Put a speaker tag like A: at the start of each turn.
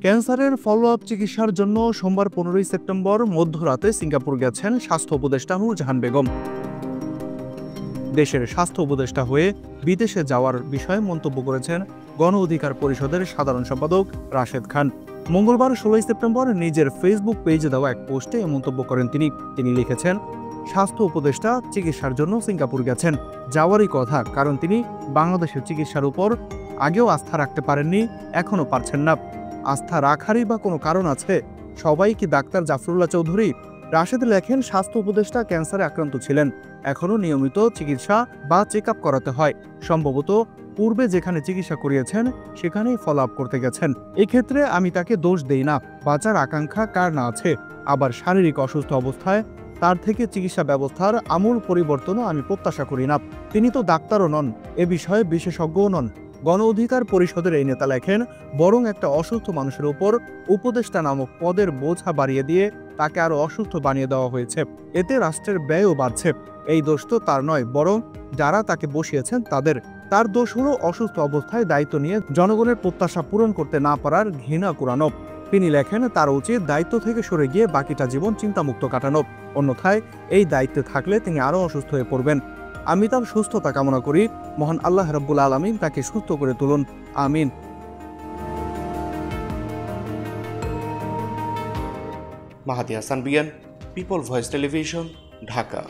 A: ক্যান্সারের follow up চিকিৎসার জন্য সোমবার 15 সেপ্টেম্বর মধ্যরাতে সিঙ্গাপুর গেছেন স্বাস্থ্য উপদেষ্টা নূরজাহান বেগম। দেশের স্বাস্থ্য উপদেষ্টা হয়ে বিদেশে যাওয়ার বিষয়ে মন্তব্য করেছেন গণ অধিকার পরিষদের সাধারণ সম্পাদক রাশেদ খান। মঙ্গলবার 16 সেপ্টেম্বর নিজের ফেসবুক পেজে দেওয়া এক পোস্টে এ মন্তব্য করেন তিনি লিখেছেন, স্বাস্থ্য উপদেষ্টা চিকিৎসার জন্য সিঙ্গাপুর গেছেন, যাওয়ারই কথা, কারণ তিনি বাংলাদেশের চিকিৎসার উপর আগেও আস্থা রাখতে পারেননি, এখনো পারছেন না। আস্থা রাখারই বা কোনো কারণ আছে? সবাই কি ডাক্তার জাফরুল্লাহ চৌধুরী? রাশেদ লেখেন, স্বাস্থ্য উপদেষ্টা ক্যান্সারে আক্রান্ত ছিলেন, এখনও নিয়মিত চিকিৎসা বা চেক আপ করাতে হয়। সম্ভবত পূর্বে যেখানে চিকিৎসা করিয়েছেন সেখানেই ফলো আপ করতে গেছেন। এক্ষেত্রে আমি তাকে দোষ দেই না। বাঁচার আকাঙ্ক্ষা কার না আছে? আবার শারীরিক অসুস্থ অবস্থায় তার থেকে চিকিৎসা ব্যবস্থার আমূল পরিবর্তনও আমি প্রত্যাশা করি না। তিনি তো ডাক্তারও নন, এ বিষয়ে বিশেষজ্ঞও নন। গণ অধিকার পরিষদের এই নেতা লেখেন, বরং একটা অসুস্থ মানুষের উপর উপদেষ্টা নামক পদের বোঝা বাড়িয়ে দিয়ে তাকে আরো অসুস্থ বানিয়ে দেওয়া হয়েছে। এতে রাষ্ট্রের ব্যয়ও বাড়ছে। এই দোষ তো তার নয়, বরং যারা তাকে বসিয়েছেন তাদের। তার দোষ হলো অসুস্থ অবস্থায় দায়িত্ব নিয়ে জনগণের প্রত্যাশা পূরণ করতে না পারার ঘৃণা কুড়ানো। তিনি লেখেন, তার উচিত দায়িত্ব থেকে সরে গিয়ে বাকিটা জীবন চিন্তামুক্ত কাটানো। অন্যথায় এই দায়িত্বে থাকলে তিনি আরও অসুস্থ হয়ে পড়বেন। আমি তার সুস্থতা কামনা করি। মহান আল্লাহ রাব্বুল আলামিন তাকে সুস্থ করে তুলুন, আমিন।
B: মাহাদি হাসান বিয়ান, পিপল ভয়েস টেলিভিশন, ঢাকা।